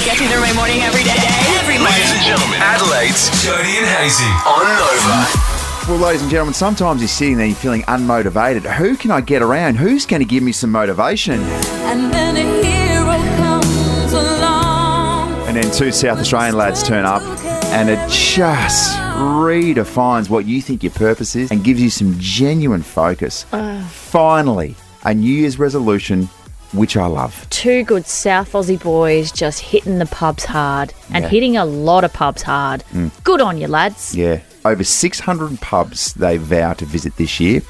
Gets me through my morning every day. Every morning. Ladies and gentlemen, Adelaide's Jodie and Hayesy on Nova. Well, ladies and gentlemen, sometimes you're sitting there, you're feeling unmotivated. Who can I get around? Who's going to give me some motivation? And then a hero comes along. And then two South Australian lads turn up and it just redefines what you think your purpose is and gives you some genuine focus. Finally, a New Year's resolution, which I love. Two good South Aussie boys just hitting the pubs hard and hitting a lot of pubs hard. Good on you, lads. Yeah, over 600 pubs they vow to visit this year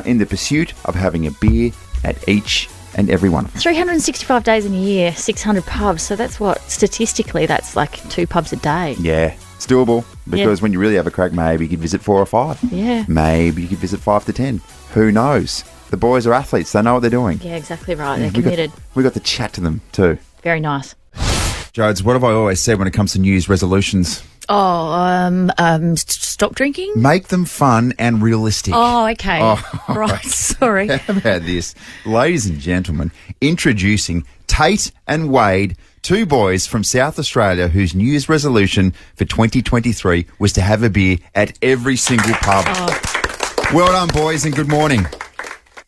in the pursuit of having a beer at each and every one of them. 365 days in a year, 600 pubs. So that's what, statistically, that's like 2 pubs a day. Yeah, it's doable because when you really have a crack, maybe you could visit 4 or 5. Yeah. Maybe you could visit 5 to 10. Who knows? The boys are athletes. They know what they're doing. Yeah, exactly right. They're committed. We got to chat to them too. Very nice. Jodes, what have I always said when it comes to New Year's resolutions? Stop drinking? Make them fun and realistic. Oh, okay. Oh, right, sorry. How about this? Ladies and gentlemen, introducing Tate and Wade, 2 boys from South Australia whose New Year's resolution for 2023 was to have a beer at every single pub. Well done, boys, and good morning.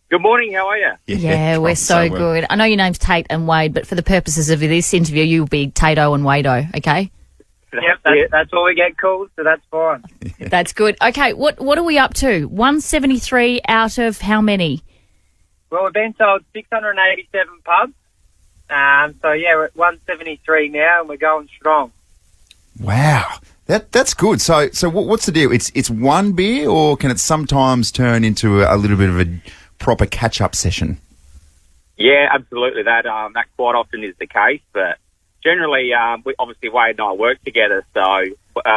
Good morning, how are you? Yeah, we're so good. I know your name's Tate and Wade, but for the purposes of this interview, you'll be Tato and Wado, okay? Yep, that's all we get called, so that's fine. That's good. Okay, what are we up to? 173 out of how many? Well, we've been told 687 pubs. So, yeah, we're at 173 now, and we're going strong. Wow. That's good. So what's the deal? It's one beer, or can it sometimes turn into a little bit of a proper catch-up session? Yeah, absolutely. That quite often is the case, but generally, obviously Wade and I work together, so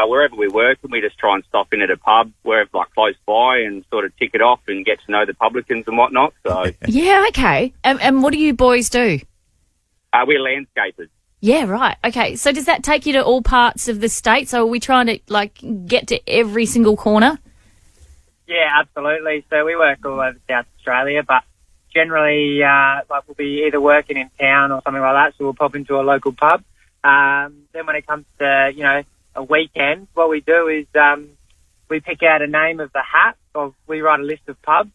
wherever we work, we just try and stop in at a pub, wherever like close by, and sort of tick it off and get to know the publicans and whatnot. So yeah, okay. And what do you boys do? We're landscapers. Yeah, right. Okay, so does that take you to all parts of the state? So are we trying to get to every single corner? Yeah, absolutely. So we work all over South Australia, but generally, we'll be either working in town or something like that, so we'll pop into a local pub. Then when it comes to, a weekend, what we do is we pick out a name of the hat. We write a list of pubs.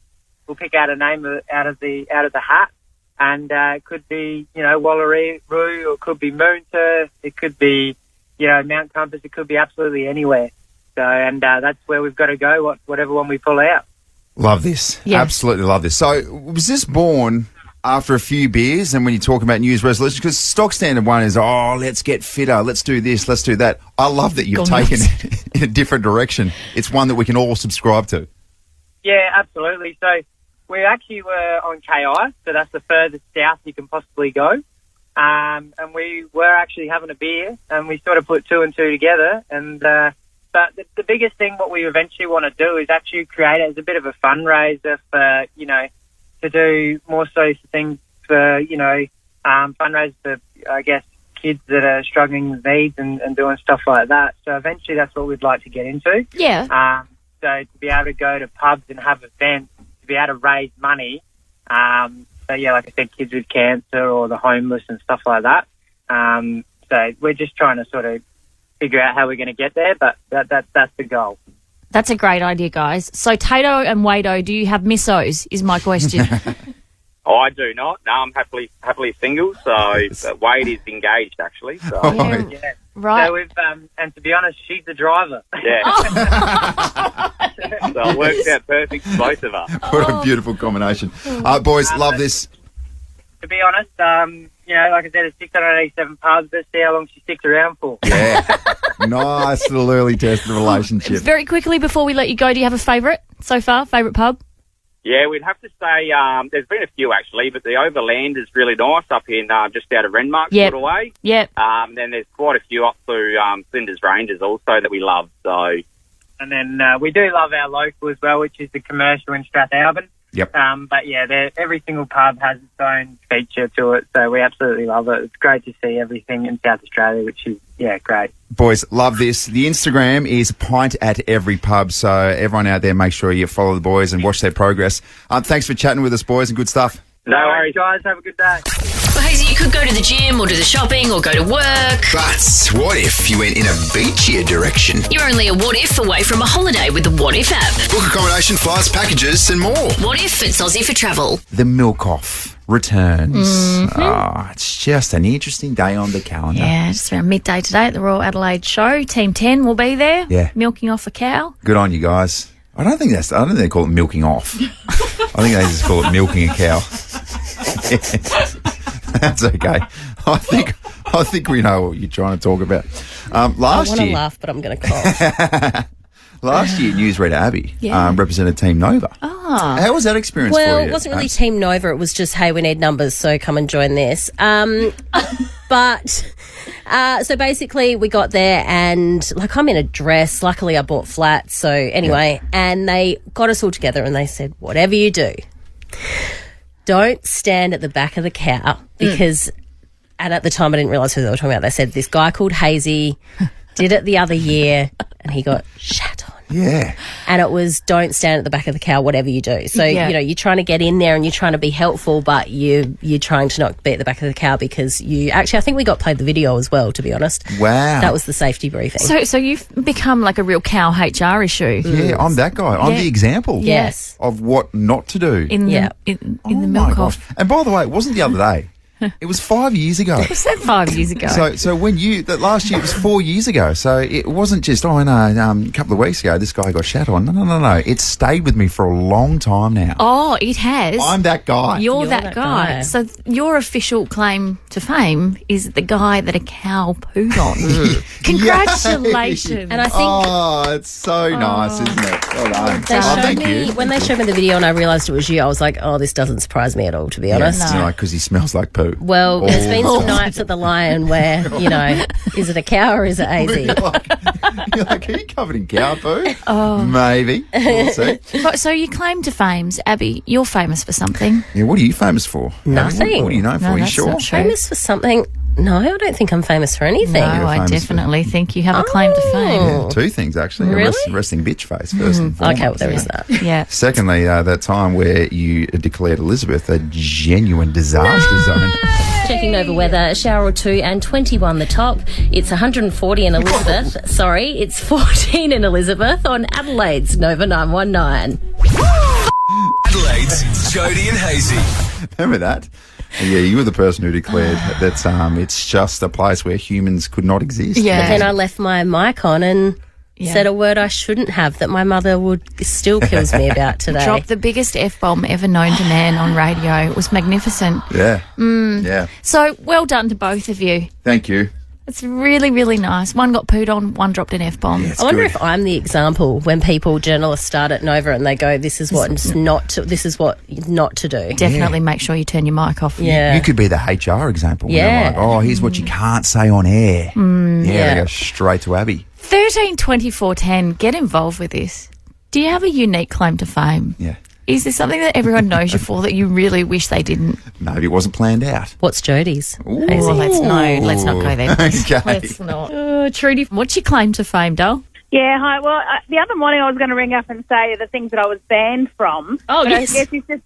We'll pick out a name out of the hat, and it could be, Wallaroo, or it could be Moonta, it could be, Mount Compass, it could be absolutely anywhere. So, and that's where we've got to go, whatever one we pull out. Love this. Yeah. Absolutely love this. So was this born after a few beers and when you talk about New Year's resolutions? Because stock standard one is, let's get fitter, let's do this, let's do that. I love that you've taken it in a different direction. It's one that we can all subscribe to. Yeah, absolutely. So we actually were on KI, so that's the furthest south you can possibly go. And we were actually having a beer, and we sort of put 2 and 2 together. And but the biggest thing what we eventually want to do is actually create it as a bit of a fundraiser for, to do more so things for, fundraisers for, I guess, kids that are struggling with needs and doing stuff like that. So eventually that's what we'd like to get into. Yeah. So to be able to go to pubs and have events, to be able to raise money. So yeah, like I said, kids with cancer or the homeless and stuff like that. So we're just trying to sort of figure out how we're going to get there, but that's the goal. That's a great idea, guys. So Tato and Wado, do you have missos, is my question. I do not. No, I'm happily single, so Wade is engaged, actually. So, yeah. Right. So we've, and to be honest, she's the driver. Yeah. So it works out perfect for both of us. What a beautiful combination. Boys, love this. To be honest, like I said, it's 687 pubs. Let's see how long she sticks around for. Yeah. Nice little early test of the relationship. Very quickly, before we let you go, do you have a favourite so far? Favourite pub? Yeah, we'd have to say there's been a few, actually, but the Overland is really nice up in just out of Renmark sort of way. Yep. Then there's quite a few up through Flinders Ranges also that we love. So, and then we do love our local as well, which is the Commercial in Strathalbyn. Yep. But yeah, every single pub has its own feature to it, so we absolutely love it. It's great to see everything in South Australia, which is, great. Boys, love this. The Instagram is Pint at Every Pub, so everyone out there, make sure you follow the boys and watch their progress. Thanks for chatting with us, boys, and good stuff. No worries, guys. Have a good day. Well, Hayesy, you could go to the gym or do the shopping or go to work. But what if you went in a beachier direction? You're only a what if away from a holiday with the What If app. Book accommodation, flights, packages, and more. What if it's Aussie for travel? The milk-off returns. Oh, it's just an interesting day on the calendar. Yeah, just around midday today at the Royal Adelaide Show. Team 10 will be there. Yeah. Milking off a cow. Good on you guys. I don't think they call it milking off. I think they just call it milking a cow. That's okay. I think we know what you're trying to talk about. I Last want to year, laugh, but I'm going to cough. last year, newsreader Abby represented Team Nova. Ah. How was that experience for you? Well, it wasn't really Team Nova. It was just, hey, we need numbers, so come and join this. So basically we got there and, like, I'm in a dress. Luckily I bought flats. So anyway, and they got us all together and they said, whatever you do, don't stand at the back of the cow because, and at the time I didn't realise who they were talking about. They said this guy called Hayesy did it the other year and he got shat on. Yeah. And it was don't stand at the back of the cow, whatever you do. So, Yeah. you know, you're trying to get in there and you're trying to be helpful, but you're trying to not be at the back of the cow because you actually, I think we got played the video as well, to be honest. Wow. That was the safety briefing. So you've become like a real cow HR issue Yeah, I'm that guy. I'm Yeah. the example Yes. of what not to do. in the, Yeah. in Oh the my milk gosh. off. And by the way, it wasn't the other day. It was 5 years ago. Was that 5 years ago? So when that last year it was 4 years ago. So it wasn't just a couple of weeks ago this guy got shat on. No. It stayed with me for a long time now. oh, it has. I'm that guy. You're that guy. So your official claim to fame is the guy that a cow pooed on. Congratulations. And I think Oh, it's so nice, isn't it? Well done. they showed thank me, you. when they showed me the video and I realised it was you, I was like, oh, this doesn't surprise me at all, to be honest. Yeah, because he smells like poo. Well, there's been Oh. some nights at the Lion where, you know, is it a cow or is it You're AZ? like, are you covered in cow poo? Maybe. We'll see. So you claim to fames, Abby. You're famous for something. Yeah, what are you famous for? Nothing. What are you known for? No, Are you that's sure? not true. Famous for something? No, I don't think I'm famous for anything. No, You're I famous definitely think you have a claim to fame. Yeah, two things, actually. Really? A resting bitch face, first and foremost. Okay, well, there is that. Yeah. Secondly, that time where you declared Elizabeth a genuine disaster zone. Checking over weather, a shower or two and 21 the top. It's 140 in Elizabeth. Sorry, it's 14 in Elizabeth on Adelaide's Nova 919. Adelaide's Jodie and Hayesy. Remember that? Yeah, you were the person who declared that it's just a place where humans could not exist. Yeah. Then I left my mic on and said a word I shouldn't have that my mother still kills me about today. Dropped the biggest F-bomb ever known to man on radio. It was magnificent. Yeah. Yeah. So well done to both of you. Thank you. It's really, really nice. One got pooed on, one dropped an F-bomb. It's I wonder good. if I'm the example when journalists start at Nova and they go, this is what not to do. Definitely make sure you turn your mic off. Yeah. You could be the HR example. Yeah. Like, oh, here's what you can't say on air. Yeah. Go straight to Abby. 13 24 10, get involved with this. Do you have a unique claim to fame? Yeah. Is there something that everyone knows you for that you really wish they didn't? Maybe it wasn't planned out. What's Jodies? Oh, let's not go there. Okay. Let's not. Trudy, what's your claim to fame, doll? Yeah, hi. Well, the other morning I was going to ring up and say the things that I was banned from. Oh, but yes. I guess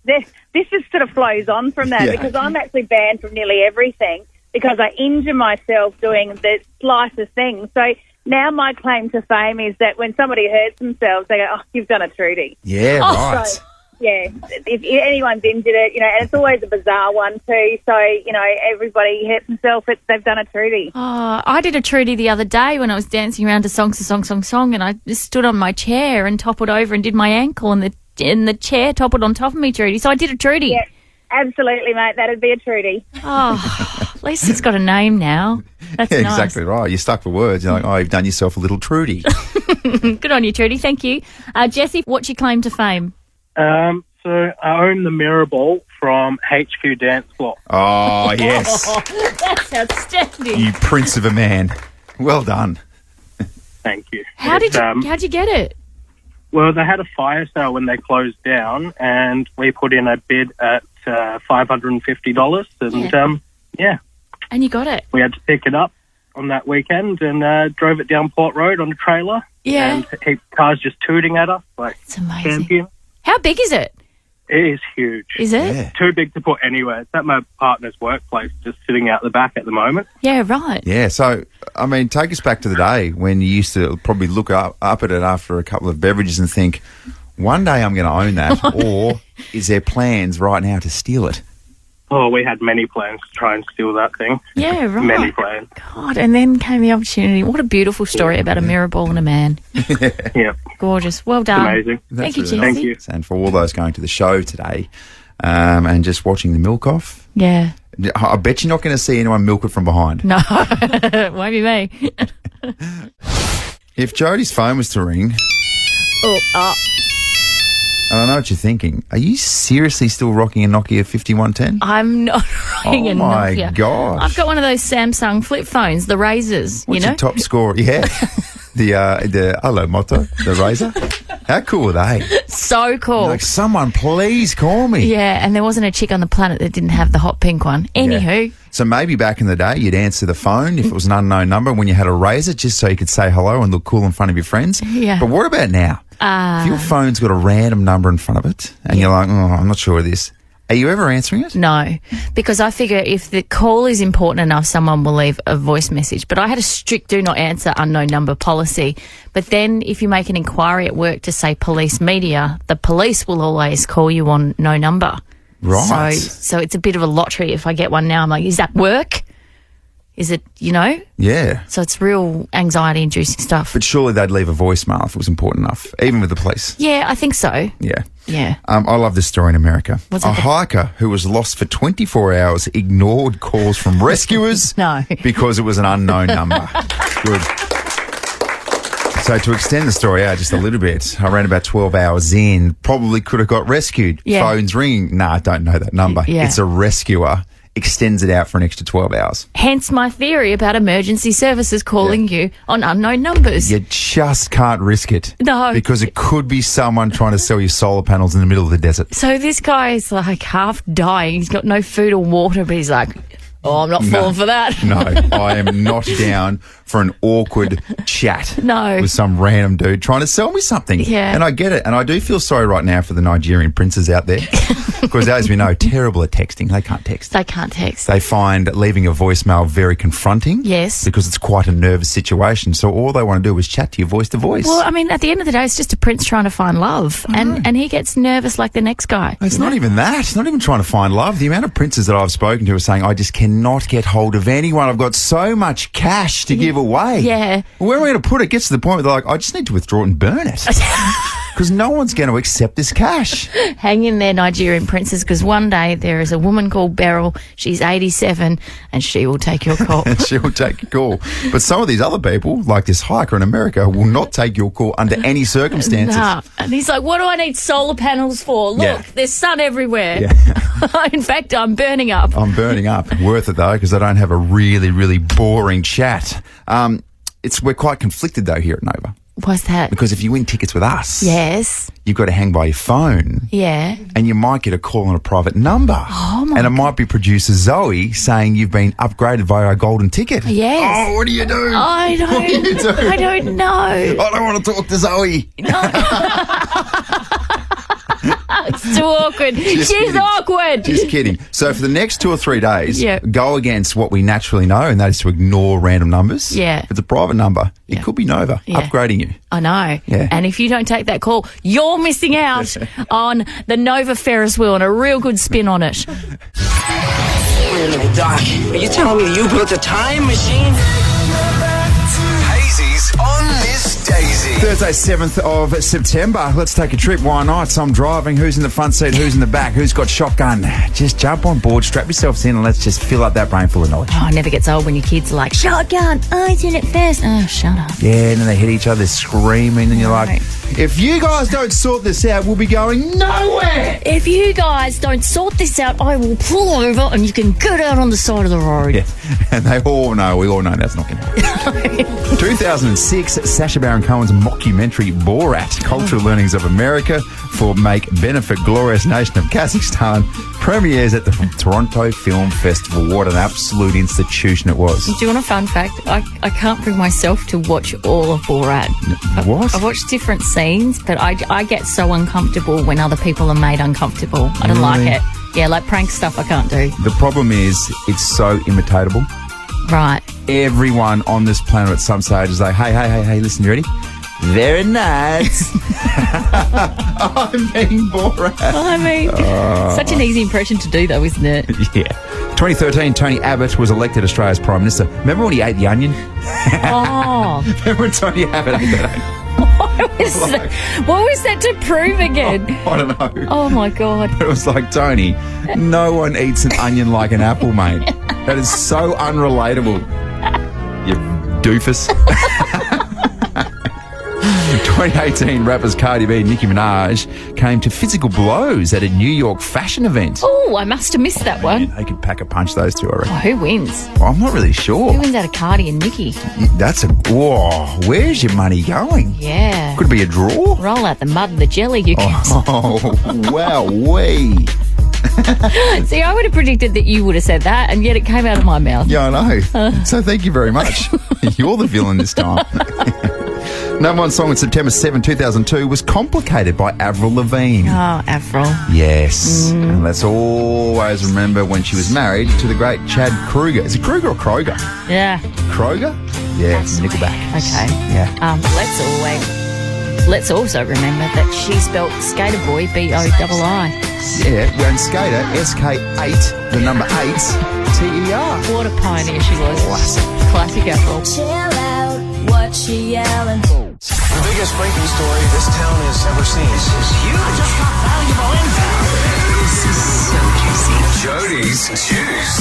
this just sort of flows on from that because I'm actually banned from nearly everything because I injure myself doing the slightest thing. So now my claim to fame is that when somebody hurts themselves, they go, oh, you've done a Trudy. Yeah, right. So, yeah, if anyone's injured it, and it's always a bizarre one too. So, everybody hurts themselves, they've done a Trudy. Oh, I did a Trudy the other day when I was dancing around to song, and I just stood on my chair and toppled over and did my ankle, and the chair toppled on top of me, Trudy. So I did a Trudy. Yeah, absolutely, mate. That'd be a Trudy. Oh, at least it's got a name now. That's Yeah, nice. exactly right. You're stuck for words. You're like, oh, you've done yourself a little Trudy. Good on you, Trudy. Thank you. Jesse, what's your claim to fame? So I own the mirror ball from HQ Dance Floor. Oh, yes. That's outstanding. You prince of a man. Well done. Thank you. How'd It's, you get it? Well, they had a fire sale when they closed down, and we put in a bid at $550, and And you got it. we had to pick it up on that weekend and drove it down Port Road on a trailer. Yeah. And cars just tooting at us like It's amazing. champion. How big is it? It is huge. Is it? Yeah. Too big to put anywhere. It's at my partner's workplace, just sitting out the back at the moment. Yeah, right. Yeah, so, I mean, take us back to the day when you used to probably look up at it after a couple of beverages and think, one day I'm going to own that, or is there plans right now to steal it? Oh, we had many plans to try and steal that thing. Yeah, right. Many plans. God, and then came the opportunity. What a beautiful story about a mirror ball and a man. Yeah. Gorgeous. Well done. Amazing. Thank you, That's Jesse. really Thank you. And for all those going to the show today and just watching the milk off, Yeah. I bet you're not going to see anyone milk it from behind. No, it won't be me. If Jodie's phone was to ring, and I know what you're thinking, are you seriously still rocking a Nokia 5110? I'm not rocking a my Nokia. gosh. I've got one of those Samsung flip phones, the Razors, What's you know? your top score? Yeah. the hello motto, the Razor. How cool are they? So cool. Like, someone please call me. Yeah, and there wasn't a chick on the planet that didn't have the hot pink one. Anywho, So maybe back in the day, you'd answer the phone if it was an unknown number when you had a Razor, just so you could say hello and look cool in front of your friends. Yeah. But what about now? If your phone's got a random number in front of it and you're like, oh, I'm not sure of this, are you ever answering it? no, because I figure if the call is important enough, someone will leave a voice message. But I had a strict do not answer unknown number policy. But then if you make an inquiry at work to say police media, the police will always call you on no number. Right. So it's a bit of a lottery. If I get one now, I'm like, is that work? Is it, you know? Yeah. So it's real anxiety-inducing stuff. But surely they'd leave a voicemail if it was important enough, even with the police. Yeah, I think so. Yeah. Yeah. I love this story in America. What's a that? hiker who was lost for 24 hours ignored calls from rescuers No. because it was an unknown number. Good. So to extend the story out just a little bit, I ran about 12 hours in, probably could have got rescued. Yeah. Phone's ringing. Nah, I don't know that number. Yeah. It's a rescuer. Extends it out for an extra 12 hours. Hence my theory about emergency services calling you on unknown numbers. You just can't risk it. No. Because it could be someone trying to sell you solar panels in the middle of the desert. So this guy is like half dying. He's got no food or water, but he's like, oh, I'm not falling for that. No, I am not down for an awkward chat No. with some random dude trying to sell me something. Yeah. And I get it. And I do feel sorry right now for the Nigerian princes out there. Because as we know, terrible at texting. They can't text. They can't text. They find leaving a voicemail very confronting. Yes. Because it's quite a nervous situation. So all they want to do is chat to you voice to voice. Well, I mean, at the end of the day, it's just a prince trying to find love. And he gets nervous like the next guy. It's not even that. It's not even trying to find love. The amount of princes that I've spoken to are saying, I just cannot get hold of anyone. I've got so much cash to give away. Yeah. Where am I going to put it? Gets to the point where they're like, I just need to withdraw it and burn it. Because no one's going to accept this cash. Hang in there, Nigerian princes, because one day there is a woman called Beryl. She's 87 and she will take your call. And she will take your call. But some of these other people, like this hiker in America, will not take your call under any circumstances. Nah. And he's like, what do I need solar panels for? Look, Yeah. there's sun everywhere. Yeah. In fact, I'm burning up. I'm burning up. Worth it, though, because I don't have a really, really boring chat. We're quite conflicted, though, here at Nova. What's that? Because if you win tickets with us, Yes. you've got to hang by your phone. Yeah. And you might get a call on a private number. Oh, my And it might be producer Zoe saying you've been upgraded via our golden ticket. Yes. Oh, what do you do? I What do you do? don't, I don't know. I don't want to talk to Zoe. It's too awkward. She's kidding. awkward. Just kidding. So for the next 2 or 3 days, Yeah. go against what we naturally know, and that is to ignore random numbers. Yeah. If it's a private number, Yeah. it could be Nova Yeah. upgrading you. I know. Yeah. And if you don't take that call, you're missing out on the Nova Ferris wheel and a real good spin on it. Wait a minute, Doc. Are you telling me you built a time machine? Hazy's on Miss Daisy. Thursday, 7th of September. Let's take a trip. Why not? I'm driving. Who's in the front seat? Who's in the back? Who's got shotgun? Just jump on board, strap yourselves in, and let's just fill up that brain full of knowledge. Oh, it never gets old when your kids are like, shotgun, I did it first. Oh, shut up. Yeah, and then they hit each other screaming, and you're like, Right. if you guys don't sort this out, we'll be going nowhere. If you guys don't sort this out, I will pull over and you can get out on the side of the road. Yeah, and we all know that's not going to happen. 2000 2006, Sacha Baron Cohen's mockumentary Borat, Cultural Learnings of America for Make Benefit Glorious Nation of Kazakhstan, premieres at the Toronto Film Festival. What an absolute institution it was. Do you want a fun fact? I can't bring myself to watch all of Borat. What? I've watched different scenes, but I get so uncomfortable when other people are made uncomfortable. I don't like it. Yeah, like prank stuff I can't do. The problem is it's so imitatable. Right. Everyone on this planet at some stage is like, hey, listen, you ready? Very nice. I'm being Borat. I mean, such an easy impression to do, though, isn't it? Yeah. 2013, Tony Abbott was elected Australia's Prime Minister. Remember when he ate the onion? Oh. Remember when Tony Abbott ate that onion? What was that to prove again? I don't know. Oh, my God. It was like, Tony, no one eats an onion like an apple, mate. That is so unrelatable. You doofus. 2018, rappers Cardi B and Nicki Minaj came to physical blows at a New York fashion event. Oh, I must have missed that one. They could pack a punch, those two, I reckon. Oh, who wins? Well, I'm not really sure. Who wins out of Cardi and Nicki? That's a... Whoa, where's your money going? Yeah. Could it be a draw? Roll out the mud and the jelly, you can. Oh, wow-wee. See, I would have predicted that you would have said that, and yet it came out of my mouth. Yeah, I know. So thank you very much. You're the villain this time. Number one song in September 7, 2002 was Complicated by Avril Lavigne. Oh, Avril. Yes. And let's always remember when she was married to the great Chad Kroeger. Is it Kroeger or Kroger? Yeah. Kroger? Yeah, from Nickelback. Okay. Yeah. Let's also remember that she spelt Skater Boy B-O-I-I. Yeah, we're in Skater, SK8, the number 8, T-E-R. What a pioneer she was. Classic Avril. Chill out, what she yelling? The biggest breaking story this town has ever seen. This is huge. I just got valuable intel. This is so juicy. Jodies Juice.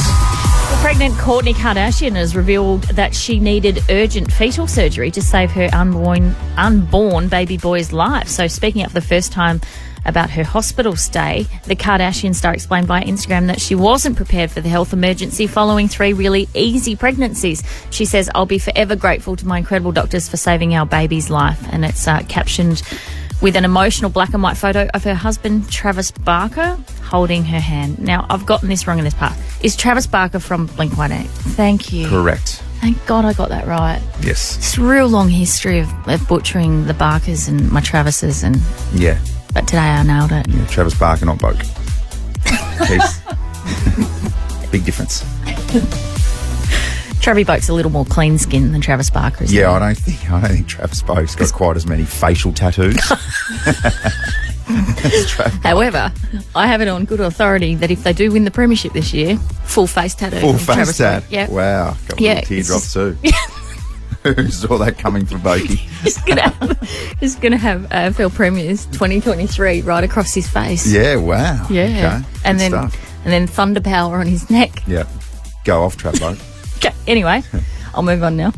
The pregnant Kourtney Kardashian has revealed that she needed urgent fetal surgery to save her unborn baby boy's life. So speaking up for the first time about her hospital stay, the Kardashian star explained via Instagram that she wasn't prepared for the health emergency following 3 really easy pregnancies. She says, "I'll be forever grateful to my incredible doctors for saving our baby's life." And it's captioned with an emotional black and white photo of her husband, Travis Barker, holding her hand. Now, I've gotten this wrong in this part. Is Travis Barker from Blink-182? Thank you. Correct. Thank God I got that right. Yes. It's a real long history of butchering the Barkers and my Travises, and Yeah. but today I nailed it. Yeah, Travis Barker, not Boke. Big difference. Travis Boke's a little more clean skin than Travis Barker is. Yeah, I don't think Travis Boke's got quite as many facial tattoos. However, I have it on good authority that if they do win the premiership this year, full face tattoo. Full of face Travis tat. Boke. Yeah. Wow. Got Yeah, little teardrops it's too. Who saw that coming from Bokey? Just gonna have AFL Premiers 2023 right across his face. Yeah, wow. Yeah. Okay. And Good then stuff. and then Thunder Power on his neck. Yeah. Go off, Trap Boke. Okay, anyway, I'll move on now.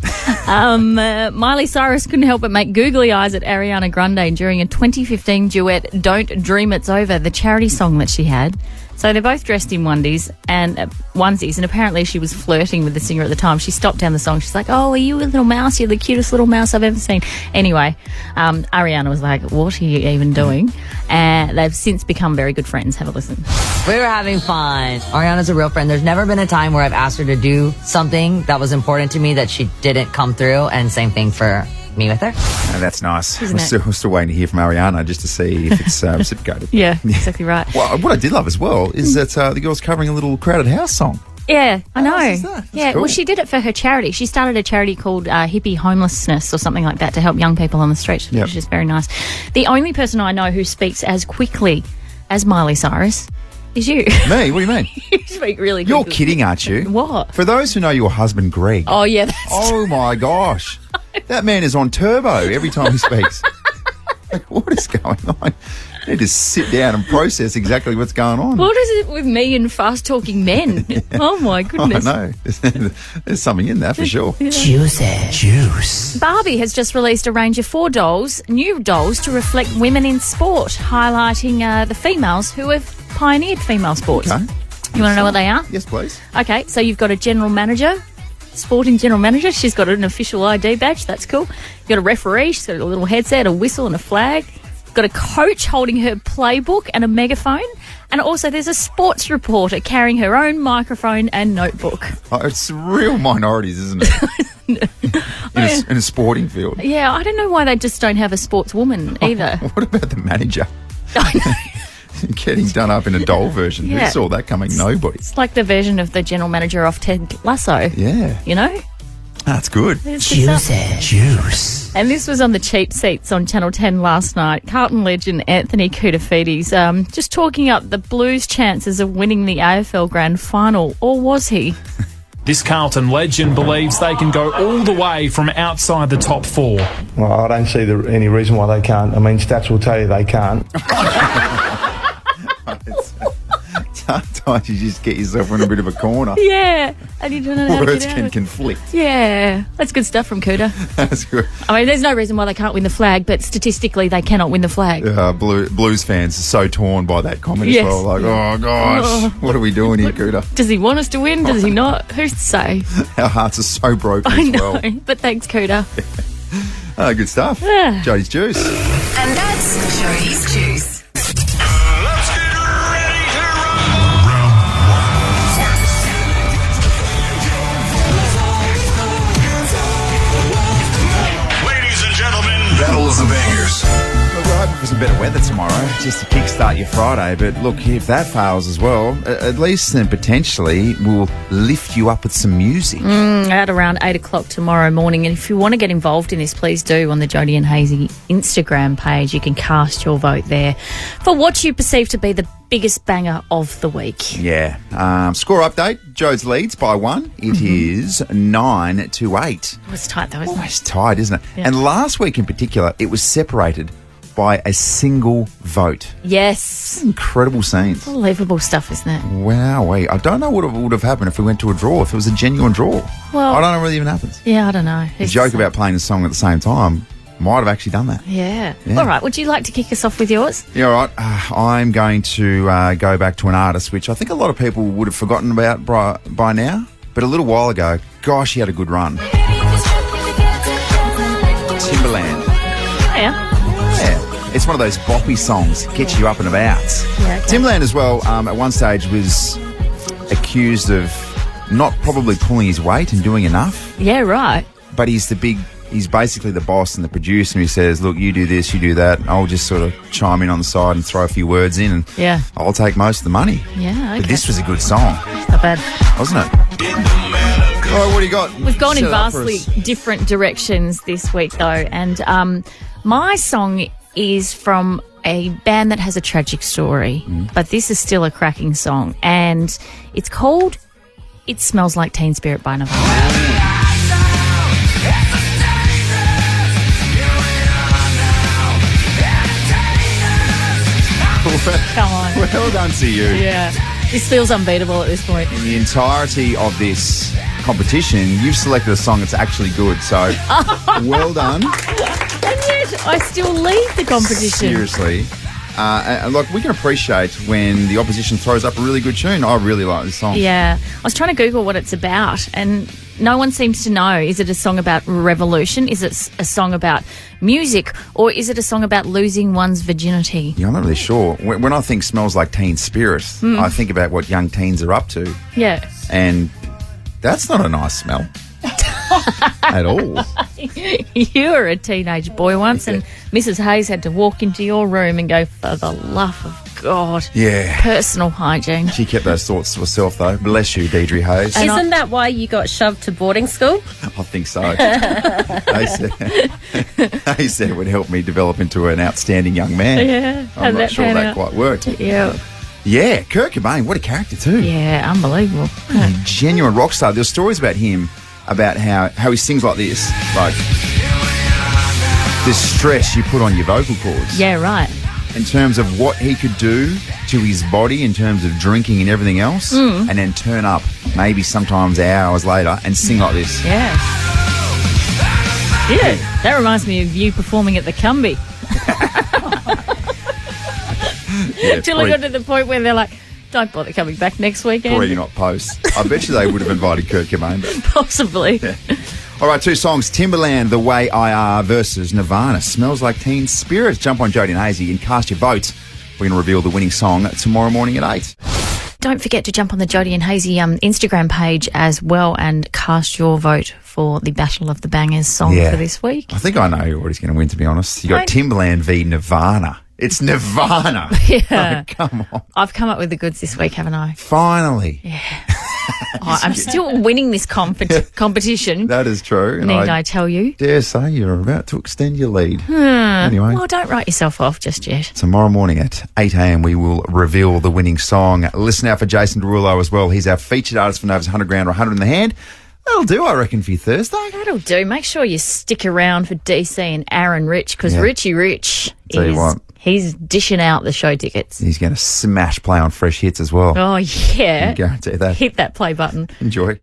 Miley Cyrus couldn't help but make googly eyes at Ariana Grande during a 2015 duet, Don't Dream It's Over, the charity song that she had. So they're both dressed in onesies, and apparently she was flirting with the singer at the time. She stopped down the song. She's like, "Oh, are you a little mouse? You're the cutest little mouse I've ever seen." Anyway, Ariana was like, "What are you even doing?" And they've since become very good friends. Have a listen. We were having fun. Ariana's a real friend. There's never been a time where I've asked her to do something that was important to me that she didn't come through, and same thing for me with her. Oh, that's nice. Isn't We're still waiting to hear from Ariana just to see if it's reciprocated. Yeah, exactly right. Well, what I did love as well is that the girl's covering a little Crowded House song. Yeah, I know. nice is that? That's Yeah, cool. well, she did it for her charity. She started a charity called Hippie Homelessness or something like that to help young people on the street, Yep. which is very nice. The only person I know who speaks as quickly as Miley Cyrus is you. Me? What do you mean? You speak really You're quickly. kidding, aren't you? What? For those who know your husband, Greg. Oh, yeah, that's Oh my gosh. That man is on turbo every time he speaks. Like, what is going on? You need to sit down and process exactly what's going on. What is it with me and fast-talking men? Oh, my goodness. I know. There's something in that for sure. Juice. Barbie has just released a range of 4 new dolls to reflect women in sport, highlighting the females who have pioneered female sports. Okay. You want to know what they are? Yes, please. Okay, so you've got a general manager, sporting general manager. She's got an official ID badge. That's cool. You've got a referee. She's got a little headset, a whistle and a flag. Got a coach holding her playbook and a megaphone. And also there's a sports reporter carrying her own microphone and notebook. Oh, it's real minorities, isn't it? in a sporting field. Yeah, I don't know why they just don't have a sportswoman either. What about the manager? I know. Getting done up in a doll version. Yeah. Who saw that coming? Nobody. It's like the version of the general manager off Ted Lasso. Yeah. You know? That's good. Juice. And this was on the cheap seats on Channel 10 last night. Carlton legend Anthony Koutafidis just talking up the Blues' chances of winning the AFL Grand Final. Or was he? This Carlton legend believes they can go all the way from outside the top 4. Well, I don't see any reason why they can't. I mean, stats will tell you they can't. Sometimes you just get yourself in a bit of a corner. Yeah. And you don't know how to Words get out can of it. conflict. Yeah. That's good stuff from Kuda. That's good. I mean, there's no reason why they can't win the flag, but statistically they cannot win the flag. Blues fans are so torn by that comment Yes. as well. Like, oh, gosh, what are we doing here, Kuda? Does he want us to win? Does he not? Who's to say? Our hearts are so broken I as know. well. But thanks, Kuda. Good stuff. Yeah. Jodies Juice. And that's Jodies Juice. Battle of the Bangers. Look, we're hoping for some better weather tomorrow, just to kickstart your Friday. But look, if that fails as well, at least then potentially we'll lift you up with some music. At around 8 o'clock tomorrow morning. And if you want to get involved in this, please do on the Jodie and Hayesy Instagram page. You can cast your vote there for what you perceive to be the biggest banger of the week. Yeah. Score update. Jodes leads by 1. It is 9-8. It was tight though, isn't it? Always tight, isn't it? Yeah. And last week in particular, it was separated by a single vote. Yes. Incredible scenes. Unbelievable stuff, isn't it? Wowee. I don't know what would have happened if we went to a draw, if it was a genuine draw. Well, I don't know what even happens. Yeah, I don't know. The joke about playing the song at the same time might have actually done that. Yeah. Yeah. All right. Would you like to kick us off with yours? Yeah, all right. I'm going to go back to an artist which I think a lot of people would have forgotten about by now, but a little while ago, gosh, he had a good run. Timberland. Oh, yeah. Yeah, it's one of those boppy songs, gets you up and about. Yeah, okay. Timberland as well, at one stage was accused of not probably pulling his weight and doing enough, Yeah, right. but he's basically the boss and the producer, and he says, look, you do this, you do that, I'll just sort of chime in on the side and throw a few words in, and Yeah. I'll take most of the money. Yeah, okay. But this was a good song, Not bad. wasn't it? All right, what do you got? We've gone in Set it up for vastly us. different directions this week, though. And my song is from a band that has a tragic story, but this is still a cracking song. And it's called It Smells Like Teen Spirit by Nirvana. Come on. Well done to you. Yeah. This feels unbeatable at this point. In the entirety of this competition, you've selected a song that's actually good, so well done. And yet, I still lead the competition. Seriously. And look, we can appreciate when the opposition throws up a really good tune. I really like this song. Yeah. I was trying to Google what it's about, and no one seems to know. Is it a song about revolution? Is it a song about music? Or is it a song about losing one's virginity? Yeah, I'm not really sure. When I think Smells Like Teen Spirit, I think about what young teens are up to. Yeah. And that's not a nice smell at all. You were a teenage boy once, and Mrs. Hayes had to walk into your room and go, for the love of God. Yeah. Personal hygiene. She kept those thoughts to herself, though. Bless you, Deidre Hayes. Isn't that why you got shoved to boarding school? I think so. They said it would help me develop into an outstanding young man. Yeah. I'm how'd not sure pan that out? quite worked. Yeah. Yeah, Kurt Cobain, what a character too. Yeah, unbelievable. Genuine rock star. There's stories about him, about how he sings like this, like the stress you put on your vocal cords. Yeah, right. In terms of what he could do to his body in terms of drinking and everything else, and then turn up maybe sometimes hours later and sing like this. Yeah. Yeah, that reminds me of you performing at the Cumby. Yeah, Till I got to the point where they're like, Don't bother coming back next weekend. Or you're not post. I bet you they would have invited Kurt Cobain. Possibly. Yeah. All right, 2 songs. Timberland, The Way I Are versus Nirvana, Smells Like Teen Spirit. Jump on Jodie and Hayesy and cast your vote. We're going to reveal the winning song tomorrow morning at 8. Don't forget to jump on the Jodie and Hayesy Instagram page as well and cast your vote for the Battle of the Bangers song for this week. I think I know what he's going to win, to be honest. You got Timberland v Nirvana. It's Nirvana. Yeah. Oh, come on. I've come up with the goods this week, haven't I? Finally. Yeah. I'm still winning this competition. That is true. Need I tell you? Dare say you're about to extend your lead. Anyway. Well, don't write yourself off just yet. Tomorrow morning at 8 a.m. we will reveal the winning song. Listen out for Jason Derulo as well. He's our featured artist for Nova's 100 grand or 100 in the hand. That'll do, I reckon, for you Thursday. That'll do. Make sure you stick around for Daysey and Aaron Rich because Richie Rich Tell you what. He's dishing out the show tickets. He's going to smash play on fresh hits as well. Oh, yeah. I guarantee that. Hit that play button. Enjoy.